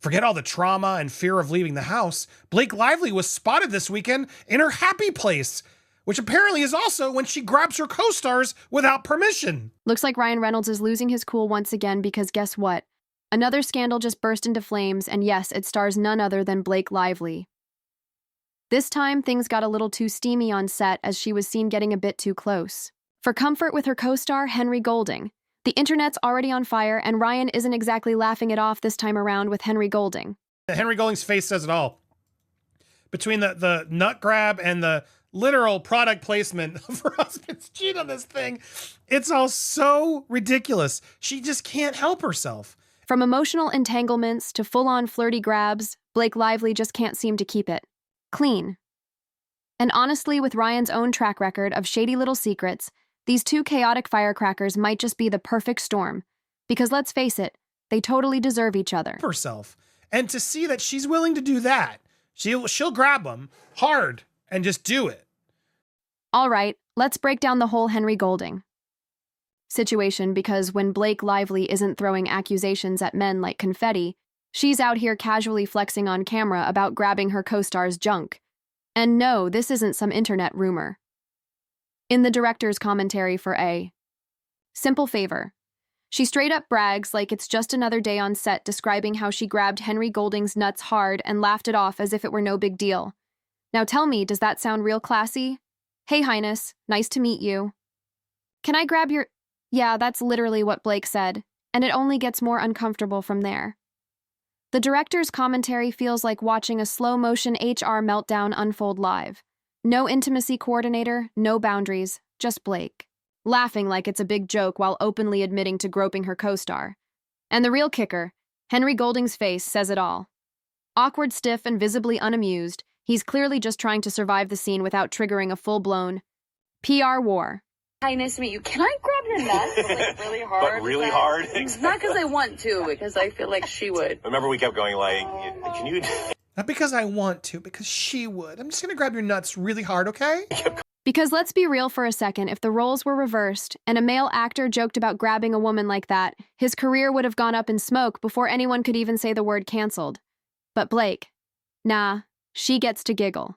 Forget all the trauma and fear of leaving the house. Blake Lively was spotted this weekend in her happy place, which apparently is also when she grabs her co-stars without permission. Looks like Ryan Reynolds is losing his cool once again because guess what? Another scandal just burst into flames, and yes, it stars none other than Blake Lively. This time, things got a little too steamy on set as she was seen getting a bit too close. For comfort with her co-star, Henry Golding. The internet's already on fire, and Ryan isn't exactly laughing it off this time around with Henry Golding. Henry Golding's face says it all. Between the nut grab and the literal product placement of her husband's cheat on this thing, it's all so ridiculous. She just can't help herself. From emotional entanglements to full-on flirty grabs, Blake Lively just can't seem to keep it clean. And honestly, with Ryan's own track record of shady little secrets, these two chaotic firecrackers might just be the perfect storm. Because let's face it, they totally deserve each other. Herself. And to see that she's willing to do that, she'll grab them hard and just do it. All right, let's break down the whole Henry Golding situation, because when Blake Lively isn't throwing accusations at men like confetti, she's out here casually flexing on camera about grabbing her co-star's junk. And no, this isn't some internet rumor. In the director's commentary for A Simple Favor, she straight up brags like it's just another day on set, describing how she grabbed Henry Golding's nuts hard and laughed it off as if it were no big deal. Now tell me, does that sound real classy? Hey, Highness, nice to meet you. Can I grab your... Yeah, that's literally what Blake said, and it only gets more uncomfortable from there. The director's commentary feels like watching a slow-motion HR meltdown unfold live. No intimacy coordinator, no boundaries, just Blake, laughing like it's a big joke while openly admitting to groping her co-star. And the real kicker, Henry Golding's face says it all. Awkward, stiff, and visibly unamused, he's clearly just trying to survive the scene without triggering a full-blown PR war. Hi, nice to meet you. Can I grab your nuts like really hard? But really hard? Not because I want to, because I feel like she would. Remember we kept going like, can you... Not because I want to, because she would. I'm just going to grab your nuts really hard, okay? Because let's be real for a second, if the roles were reversed and a male actor joked about grabbing a woman like that, his career would have gone up in smoke before anyone could even say the word canceled. But Blake, nah, she gets to giggle.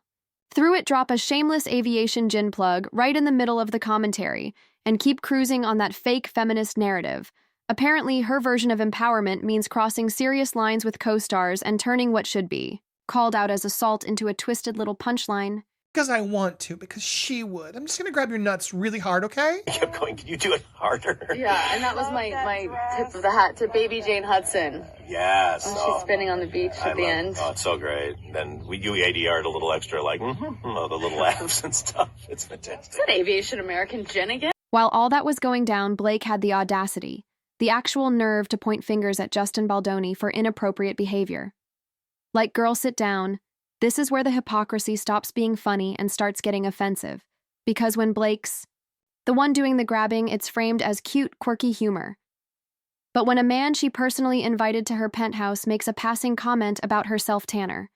Through it, drop a shameless aviation gin plug right in the middle of the commentary and keep cruising on that fake feminist narrative. Apparently, her version of empowerment means crossing serious lines with co-stars and turning what should be called out as assault into a twisted little punchline. Because I want to, because she would. I'm just going to grab your nuts really hard, okay? I kept going, can you do it harder? Yeah, and that was my tip of the hat to Baby Jane Hudson. Yes. When she's spinning on the beach at the end. Oh, it's so great. Then you ADR'd a little extra, like, the little laughs and stuff. It's fantastic. Is that Aviation American gin again? While all that was going down, Blake had the audacity, the actual nerve to point fingers at Justin Baldoni for inappropriate behavior. Like, girl, sit down. This is where the hypocrisy stops being funny and starts getting offensive. Because when Blake's the one doing the grabbing, it's framed as cute, quirky humor. But when a man she personally invited to her penthouse makes a passing comment about her self-tanner,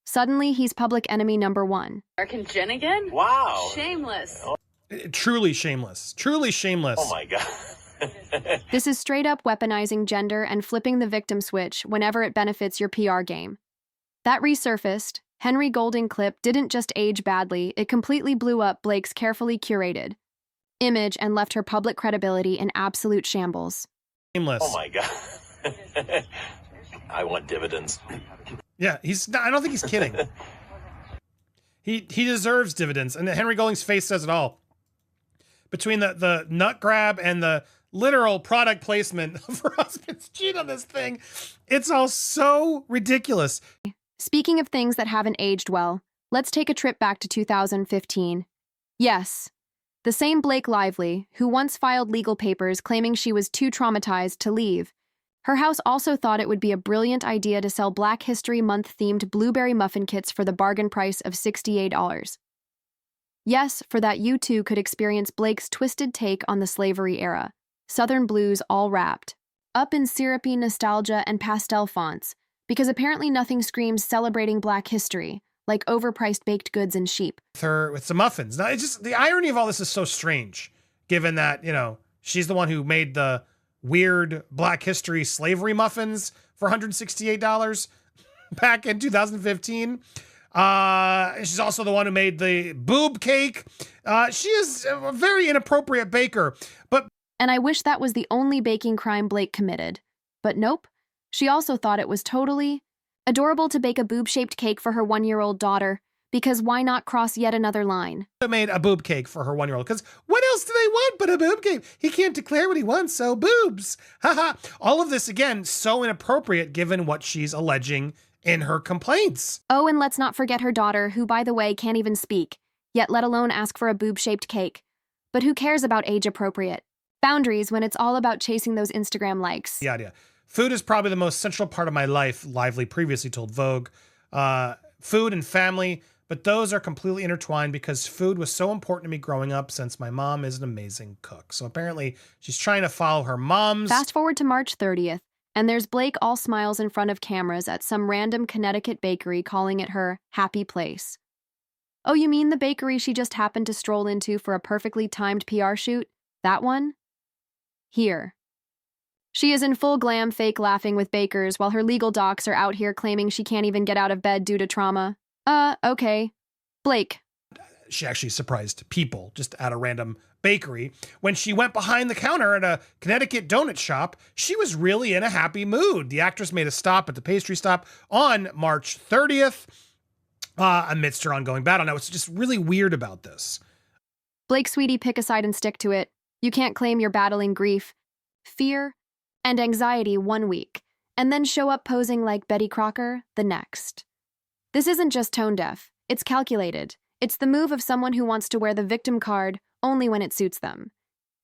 suddenly he's public enemy number one. American gin again? Wow. Shameless. Oh. Truly shameless. Truly shameless. Oh my God. This is straight up weaponizing gender and flipping the victim switch whenever it benefits your PR game. That resurfaced, Henry Golding clip didn't just age badly, it completely blew up Blake's carefully curated image and left her public credibility in absolute shambles. Shameless. Oh my God. I want dividends. Yeah, I don't think he's kidding. He deserves dividends, and Henry Golding's face says it all. Between the nut grab and the literal product placement of her husband's cheat on this thing, it's all so ridiculous. Speaking of things that haven't aged well, let's take a trip back to 2015. Yes, the same Blake Lively, who once filed legal papers claiming she was too traumatized to leave. Her house also thought it would be a brilliant idea to sell Black History Month-themed blueberry muffin kits for the bargain price of $68. Yes, for that you too could experience Blake's twisted take on the slavery era. Southern blues all wrapped up in syrupy nostalgia and pastel fonts, because apparently nothing screams celebrating Black history like overpriced baked goods and sheep. With some muffins. Now, it's just the irony of all this is so strange, given that, she's the one who made the weird Black history slavery muffins for $168 back in 2015. She's also the one who made the boob cake. She is a very inappropriate baker. And I wish that was the only baking crime Blake committed. But nope. She also thought it was totally adorable to bake a boob-shaped cake for her 1-year-old daughter, because why not cross yet another line? Made a boob cake for her 1-year-old, because what else do they want but a boob cake? He can't declare what he wants, so boobs. Haha. All of this, again, so inappropriate given what she's alleging in her complaints. Oh, and let's not forget her daughter, who, by the way, can't even speak, yet let alone ask for a boob-shaped cake. But who cares about age-appropriate boundaries when it's all about chasing those Instagram likes? Yeah. Food is probably the most central part of my life, Lively previously told Vogue. Food and family, but those are completely intertwined because food was so important to me growing up since my mom is an amazing cook. So apparently she's trying to follow her mom's. Fast forward to March 30th, and there's Blake all smiles in front of cameras at some random Connecticut bakery calling it her happy place. Oh, you mean the bakery she just happened to stroll into for a perfectly timed PR shoot? That one? Here. She is in full glam fake laughing with bakers while her legal docs are out here claiming she can't even get out of bed due to trauma. Okay. Blake. She actually surprised people just at a random bakery. When she went behind the counter at a Connecticut donut shop, she was really in a happy mood. The actress made a stop at the pastry stop on March 30th amidst her ongoing battle. Now, it's just really weird about this. Blake, sweetie, pick a side and stick to it. You can't claim you're battling grief, fear, and anxiety 1 week, and then show up posing like Betty Crocker the next. This isn't just tone deaf, it's calculated. It's the move of someone who wants to wear the victim card only when it suits them.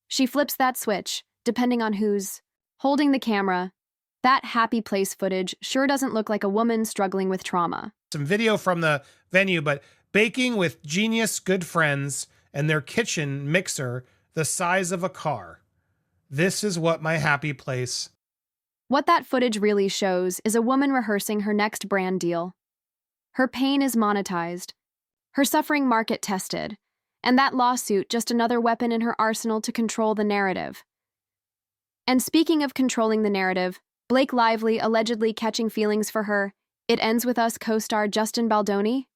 She flips that switch, depending on who's holding the camera. That happy place footage sure doesn't look like a woman struggling with trauma. Some video from the venue, but baking with genius good friends and their kitchen mixer the size of a car. This is what my happy place. What that footage really shows is a woman rehearsing her next brand deal. Her pain is monetized, her suffering market tested, and that lawsuit just another weapon in her arsenal to control the narrative. And speaking of controlling the narrative, Blake Lively allegedly catching feelings for her, It Ends With Us co-star Justin Baldoni?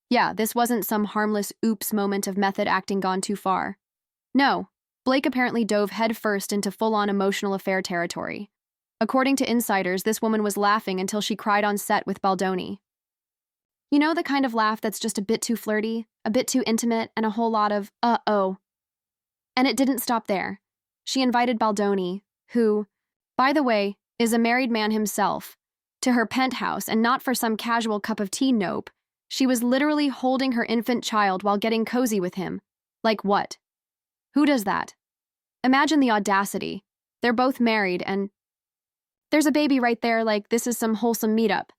Yeah, this wasn't some harmless oops moment of method acting gone too far. No, Blake apparently dove headfirst into full-on emotional affair territory. According to insiders, this woman was laughing until she cried on set with Baldoni. You know, the kind of laugh that's just a bit too flirty, a bit too intimate, and a whole lot of, uh-oh. And it didn't stop there. She invited Baldoni, who, by the way, is a married man himself, to her penthouse, and not for some casual cup of tea, nope. She was literally holding her infant child while getting cozy with him. Like what? Who does that? Imagine the audacity. They're both married, and there's a baby right there, like this is some wholesome meetup.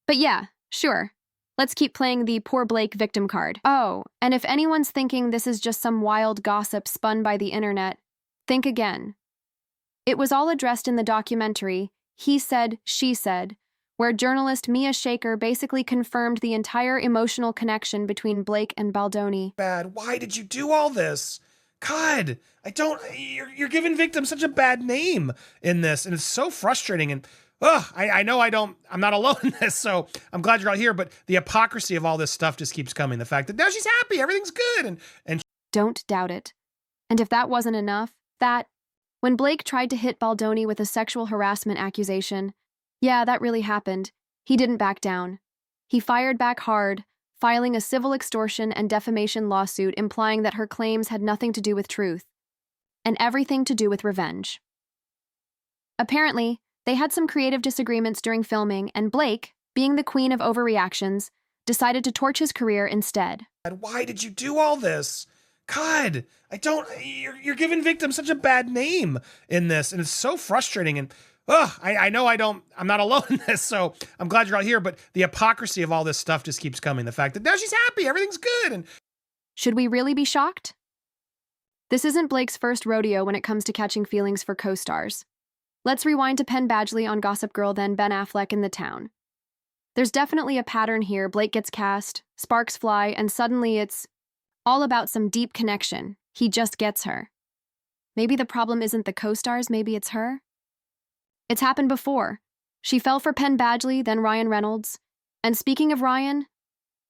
But yeah, sure. Let's keep playing the poor Blake victim card. Oh, and if anyone's thinking this is just some wild gossip spun by the internet, think again. It was all addressed in the documentary, He Said, She Said, where journalist Mia Shaker basically confirmed the entire emotional connection between Blake and Baldoni. Bad. Why did you do all this? God, you're giving victims such a bad name in this, and it's so frustrating. And I'm not alone in this, so I'm glad you're all here, but the hypocrisy of all this stuff just keeps coming. The fact that now she's happy, everything's good, and don't doubt it. And if that wasn't enough, when Blake tried to hit Baldoni with a sexual harassment accusation, yeah, that really happened. He didn't back down. He fired back hard, filing a civil extortion and defamation lawsuit implying that her claims had nothing to do with truth, and everything to do with revenge. Apparently, they had some creative disagreements during filming, and Blake, being the queen of overreactions, decided to torch his career instead. Why did you do all this? God, you're giving victims such a bad name in this, and it's so frustrating. And I'm not alone in this, so I'm glad you're all here, but the hypocrisy of all this stuff just keeps coming. The fact that now she's happy, everything's good, and should we really be shocked? This isn't Blake's first rodeo when it comes to catching feelings for co-stars. Let's rewind to Penn Badgley on Gossip Girl, then Ben Affleck in The Town. There's definitely a pattern here. Blake gets cast, sparks fly, and suddenly it's all about some deep connection. He just gets her. Maybe the problem isn't the co-stars, maybe it's her? It's happened before. She fell for Penn Badgley, then Ryan Reynolds. And speaking of Ryan,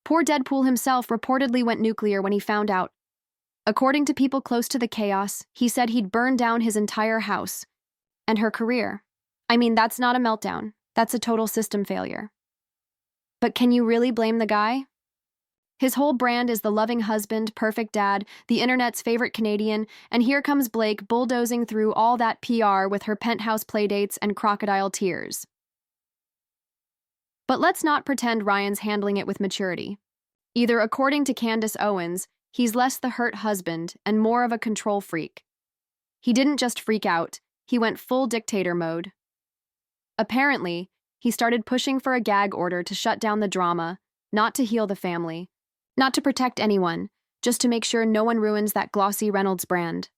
poor Deadpool himself reportedly went nuclear when he found out. According to people close to the chaos, he said he'd burn down his entire house. And her career. I mean, that's not a meltdown. That's a total system failure. But can you really blame the guy? His whole brand is the loving husband, perfect dad, the internet's favorite Canadian, and here comes Blake bulldozing through all that PR with her penthouse playdates and crocodile tears. But let's not pretend Ryan's handling it with maturity. Either according to Candace Owens, he's less the hurt husband and more of a control freak. He didn't just freak out, he went full dictator mode. Apparently, he started pushing for a gag order to shut down the drama, not to heal the family, not to protect anyone, just to make sure no one ruins that glossy Reynolds brand.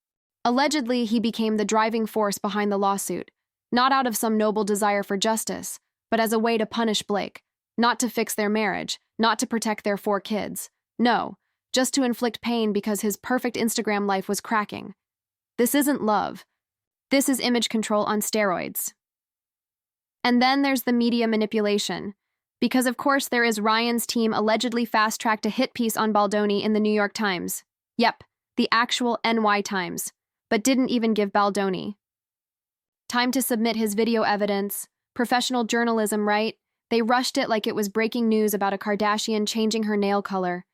Allegedly, he became the driving force behind the lawsuit, not out of some noble desire for justice, but as a way to punish Blake, not to fix their marriage, not to protect their 4 kids. No, just to inflict pain because his perfect Instagram life was cracking. This isn't love. This is image control on steroids. And then there's the media manipulation. Because of course there is Ryan's team allegedly fast-tracked a hit piece on Baldoni in the New York Times. Yep, the actual NY Times, but didn't even give Baldoni time to submit his video evidence. Professional journalism, right? They rushed it like it was breaking news about a Kardashian changing her nail color.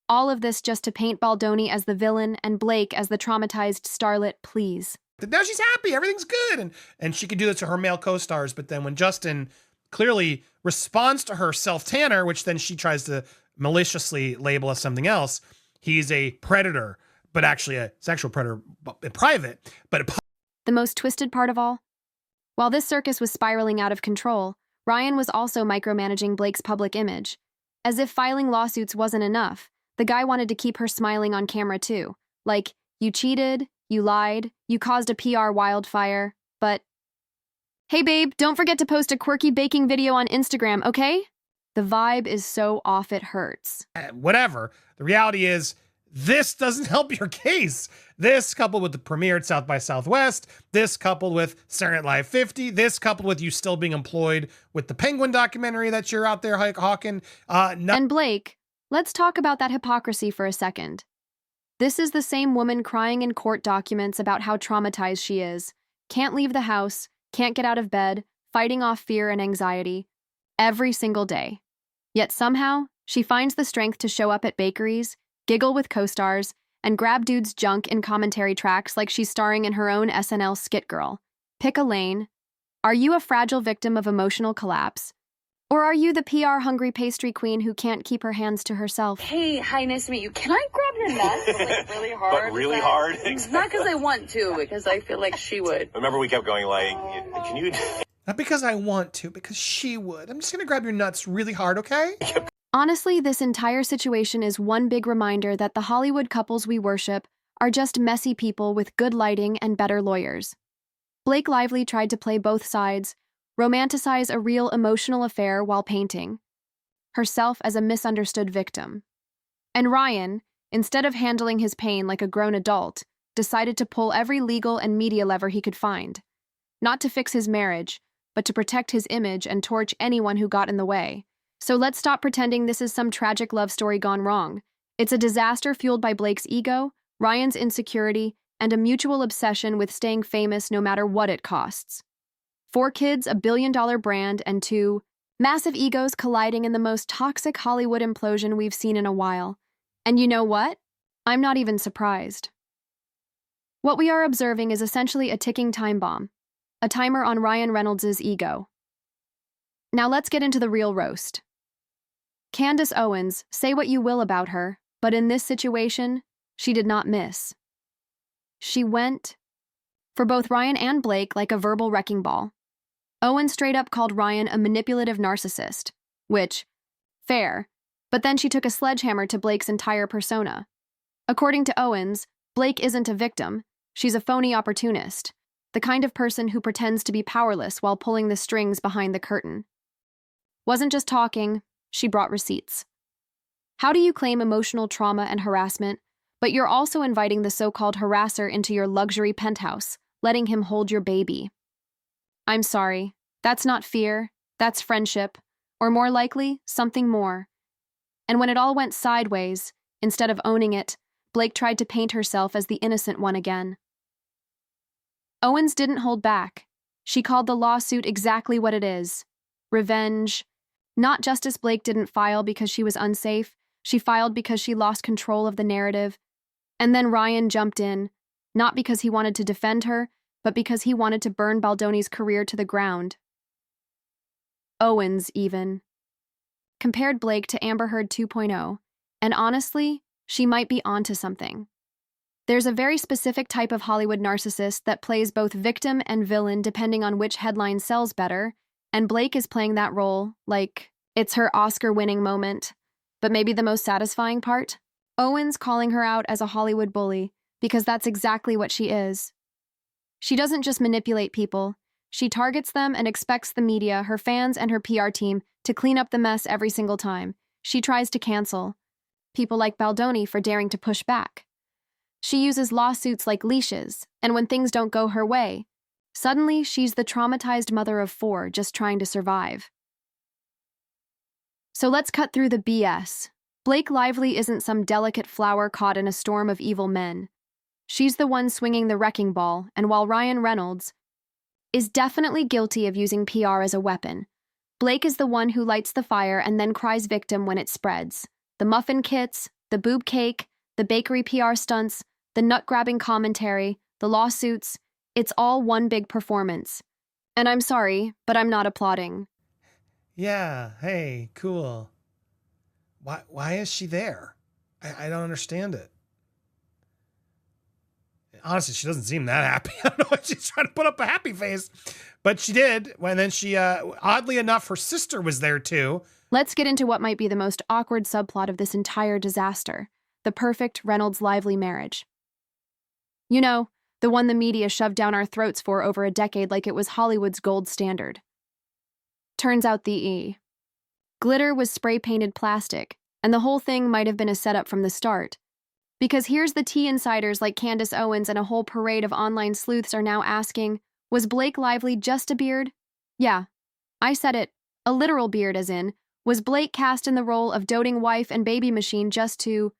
All of this just to paint Baldoni as the villain and Blake as the traumatized starlet, please. Now she's happy, everything's good, and she could do this to her male co-stars, but then when Justin clearly responds to her self-tanner, which then she tries to maliciously label as something else, he's a predator, but actually a sexual predator in private. But the most twisted part of all? While this circus was spiraling out of control, Ryan was also micromanaging Blake's public image. As if filing lawsuits wasn't enough, the guy wanted to keep her smiling on camera too. Like, you cheated, you lied, you caused a PR wildfire, but hey babe, don't forget to post a quirky baking video on Instagram, okay? The vibe is so off it hurts. Whatever. The reality is, this doesn't help your case. This coupled with the premiere at South by Southwest, this coupled with Saturday Night Live 50, this coupled with you still being employed with the Penguin documentary that you're out there hawking. And Blake, let's talk about that hypocrisy for a second. This is the same woman crying in court documents about how traumatized she is. Can't leave the house, can't get out of bed, fighting off fear and anxiety. Every single day. Yet somehow, she finds the strength to show up at bakeries, giggle with co-stars, and grab dudes' junk in commentary tracks like she's starring in her own SNL skit girl. Pick a lane. Are you a fragile victim of emotional collapse? Or are you the PR-hungry pastry queen who can't keep her hands to herself? Hey, hi, nice to meet you. Can I grab your nuts, but, like, really hard? But really hard? Exactly. Not because I want to, because I feel like she would. Remember we kept going like, can you... Not because I want to, because she would. I'm just gonna grab your nuts really hard, okay? Honestly, this entire situation is one big reminder that the Hollywood couples we worship are just messy people with good lighting and better lawyers. Blake Lively tried to play both sides, romanticize a real emotional affair while painting herself as a misunderstood victim. And Ryan, instead of handling his pain like a grown adult, decided to pull every legal and media lever he could find. Not to fix his marriage, but to protect his image and torch anyone who got in the way. So let's stop pretending this is some tragic love story gone wrong. It's a disaster fueled by Blake's ego, Ryan's insecurity, and a mutual obsession with staying famous no matter what it costs. 4 kids, a billion-dollar brand, and 2 massive egos colliding in the most toxic Hollywood implosion we've seen in a while. And you know what? I'm not even surprised. What we are observing is essentially a ticking time bomb, a timer on Ryan Reynolds' ego. Now let's get into the real roast. Candace Owens, say what you will about her, but in this situation, she did not miss. She went for both Ryan and Blake like a verbal wrecking ball. Owens straight up called Ryan a manipulative narcissist, which, fair, but then she took a sledgehammer to Blake's entire persona. According to Owens, Blake isn't a victim, she's a phony opportunist, the kind of person who pretends to be powerless while pulling the strings behind the curtain. Wasn't just talking, she brought receipts. How do you claim emotional trauma and harassment, but you're also inviting the so-called harasser into your luxury penthouse, letting him hold your baby? I'm sorry, That's not fear, that's friendship, or more likely, something more. And when it all went sideways, instead of owning it, Blake tried to paint herself as the innocent one again. Owens didn't hold back. She called the lawsuit exactly what it is: revenge. Not Justice Blake didn't file because she was unsafe, she filed because she lost control of the narrative. And then Ryan jumped in, not because he wanted to defend her, but because he wanted to burn Baldoni's career to the ground. Owens, even, compared Blake to Amber Heard 2.0, and honestly, she might be onto something. There's a very specific type of Hollywood narcissist that plays both victim and villain depending on which headline sells better, and Blake is playing that role like it's her Oscar-winning moment. But maybe the most satisfying part? Owens calling her out as a Hollywood bully, because that's exactly what she is. She doesn't just manipulate people, she targets them and expects the media, her fans, and her PR team to clean up the mess every single time. She tries to cancel people like Baldoni for daring to push back. She uses lawsuits like leashes, and when things don't go her way, suddenly she's the traumatized mother of 4 just trying to survive. So let's cut through the BS. Blake Lively isn't some delicate flower caught in a storm of evil men. She's the one swinging the wrecking ball, and while Ryan Reynolds is definitely guilty of using PR as a weapon, Blake is the one who lights the fire and then cries victim when it spreads. The muffin kits, the boob cake, the bakery PR stunts, the nut-grabbing commentary, the lawsuits, it's all one big performance. And I'm sorry, but I'm not applauding. Yeah, hey, cool. Why is she there? I don't understand it. Honestly, she doesn't seem that happy. I don't know why she's trying to put up a happy face. But she did. And then she, oddly enough, her sister was there too. Let's get into what might be the most awkward subplot of this entire disaster: the perfect Reynolds-Lively marriage. You know, the one the media shoved down our throats for over a decade like it was Hollywood's gold standard. Turns out the glitter was spray-painted plastic, and the whole thing might have been a setup from the start. Because here's the tea insiders like Candace Owens and a whole parade of online sleuths are now asking, was Blake Lively just a beard? Yeah, I said it, a literal beard as in, was Blake cast in the role of doting wife and baby machine just to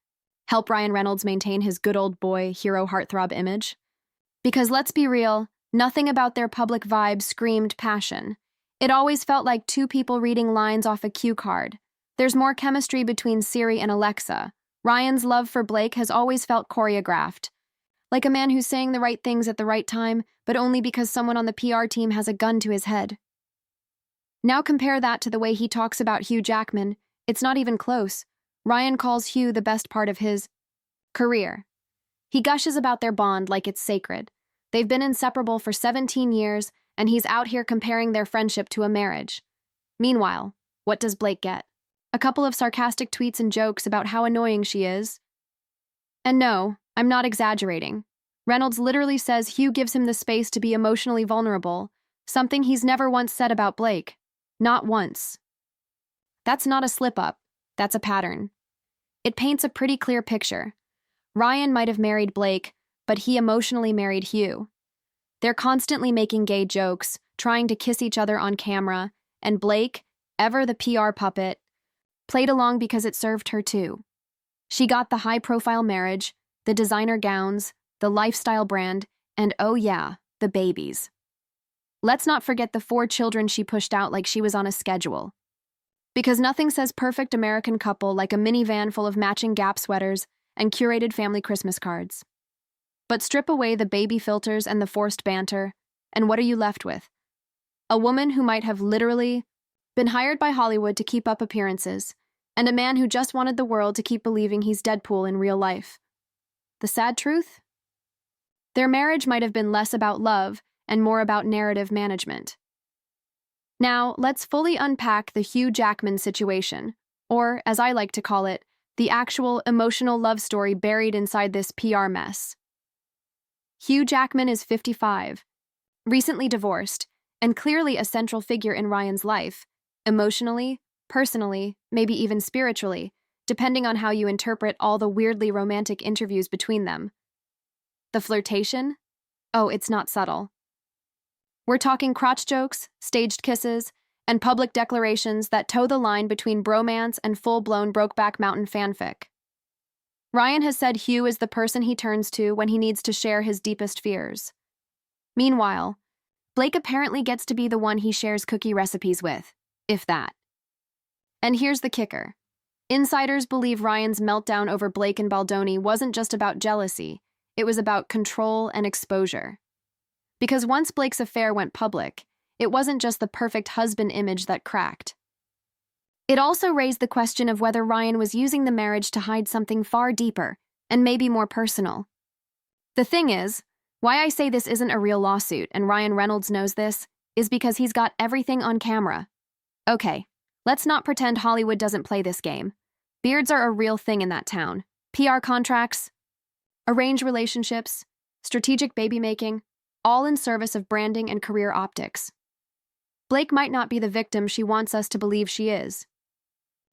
help Ryan Reynolds maintain his good old boy hero heartthrob image? Because let's be real, nothing about their public vibe screamed passion. It always felt like 2 people reading lines off a cue card. There's more chemistry between Siri and Alexa. Ryan's love for Blake has always felt choreographed. Like a man who's saying the right things at the right time, but only because someone on the PR team has a gun to his head. Now compare that to the way he talks about Hugh Jackman. It's not even close. Ryan calls Hugh the best part of his career. He gushes about their bond like it's sacred. They've been inseparable for 17 years, and he's out here comparing their friendship to a marriage. Meanwhile, what does Blake get? A couple of sarcastic tweets and jokes about how annoying she is. And no, I'm not exaggerating. Reynolds literally says Hugh gives him the space to be emotionally vulnerable, something he's never once said about Blake. Not once. That's not a slip-up. That's a pattern. It paints a pretty clear picture. Ryan might have married Blake, but he emotionally married Hugh. They're constantly making gay jokes, trying to kiss each other on camera, and Blake, ever the PR puppet, played along because it served her too. She got the high-profile marriage, the designer gowns, the lifestyle brand, and oh yeah, the babies. Let's not forget the 4 children she pushed out like she was on a schedule. Because nothing says perfect American couple like a minivan full of matching Gap sweaters and curated family Christmas cards. But strip away the baby filters and the forced banter, and what are you left with? A woman who might have literally been hired by Hollywood to keep up appearances, and a man who just wanted the world to keep believing he's Deadpool in real life. The sad truth? Their marriage might have been less about love and more about narrative management. Now, let's fully unpack the Hugh Jackman situation, or, as I like to call it, the actual emotional love story buried inside this PR mess. Hugh Jackman is 55, recently divorced, and clearly a central figure in Ryan's life, emotionally, personally, maybe even spiritually, depending on how you interpret all the weirdly romantic interviews between them. The flirtation? Oh, it's not subtle. We're talking crotch jokes, staged kisses, and public declarations that toe the line between bromance and full-blown Brokeback Mountain fanfic. Ryan has said Hugh is the person he turns to when he needs to share his deepest fears. Meanwhile, Blake apparently gets to be the one he shares cookie recipes with, if that. And here's the kicker. Insiders believe Ryan's meltdown over Blake and Baldoni wasn't just about jealousy, it was about control and exposure. Because once Blake's affair went public, it wasn't just the perfect husband image that cracked. It also raised the question of whether Ryan was using the marriage to hide something far deeper and maybe more personal. The thing is, why I say this isn't a real lawsuit and Ryan Reynolds knows this is because he's got everything on camera. Okay, let's not pretend Hollywood doesn't play this game. Beards are a real thing in that town. PR contracts, arranged relationships, strategic baby-making, all in service of branding and career optics. Blake might not be the victim she wants us to believe she is.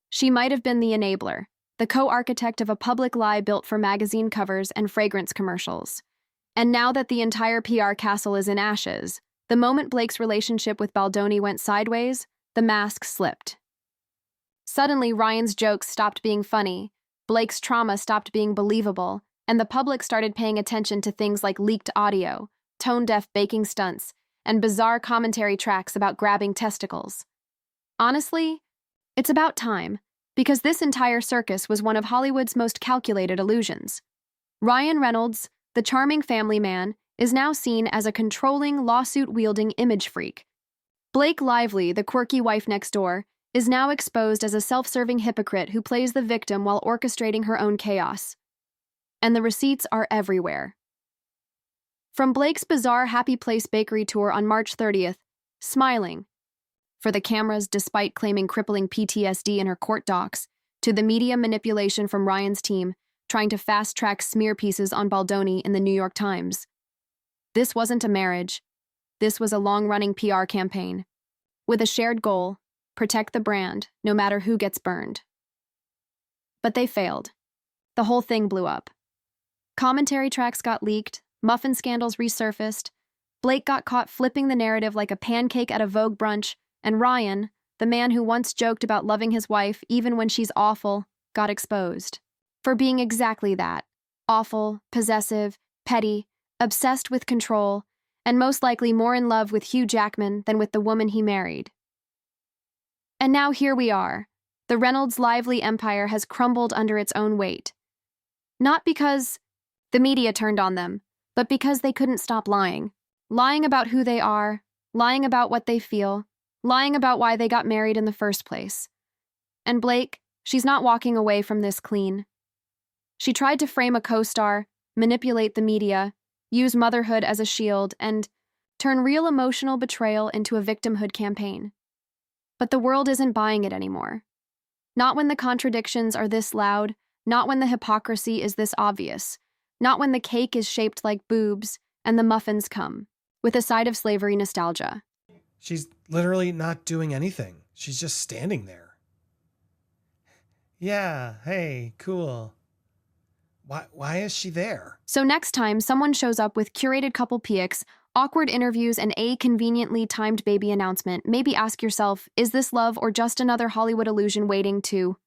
She might have been the enabler, the co-architect of a public lie built for magazine covers and fragrance commercials. And now that the entire PR castle is in ashes, the moment Blake's relationship with Baldoni went sideways, the mask slipped. Suddenly, Ryan's jokes stopped being funny, Blake's trauma stopped being believable, and the public started paying attention to things like leaked audio, tone-deaf baking stunts, and bizarre commentary tracks about grabbing testicles. Honestly, it's about time, because this entire circus was one of Hollywood's most calculated illusions. Ryan Reynolds, the charming family man, is now seen as a controlling, lawsuit-wielding image freak. Blake Lively, the quirky wife next door, is now exposed as a self-serving hypocrite who plays the victim while orchestrating her own chaos. And the receipts are everywhere. From Blake's bizarre Happy Place bakery tour on March 30th, smiling for the cameras despite claiming crippling PTSD in her court docs, to the media manipulation from Ryan's team trying to fast-track smear pieces on Baldoni in the New York Times. This wasn't a marriage. This was a long-running PR campaign. With a shared goal, protect the brand, no matter who gets burned. But they failed. The whole thing blew up. Commentary tracks got leaked, muffin scandals resurfaced, Blake got caught flipping the narrative like a pancake at a Vogue brunch, and Ryan, the man who once joked about loving his wife even when she's awful, got exposed. For being exactly that. Awful, possessive, petty, obsessed with control, and most likely more in love with Hugh Jackman than with the woman he married. And now here we are. The Reynolds Lively empire has crumbled under its own weight. Not because the media turned on them, but because they couldn't stop lying. Lying about who they are, lying about what they feel, lying about why they got married in the first place. And Blake, she's not walking away from this clean. She tried to frame a co-star, manipulate the media, use motherhood as a shield, and turn real emotional betrayal into a victimhood campaign. But the world isn't buying it anymore. Not when the contradictions are this loud, not when the hypocrisy is this obvious, not when the cake is shaped like boobs and the muffins come with a side of slavery nostalgia. She's literally not doing anything. She's just standing there. Yeah, hey, cool. Why is she there? So next time someone shows up with curated couple pics, awkward interviews, and a conveniently timed baby announcement, maybe ask yourself, is this love or just another Hollywood illusion waiting to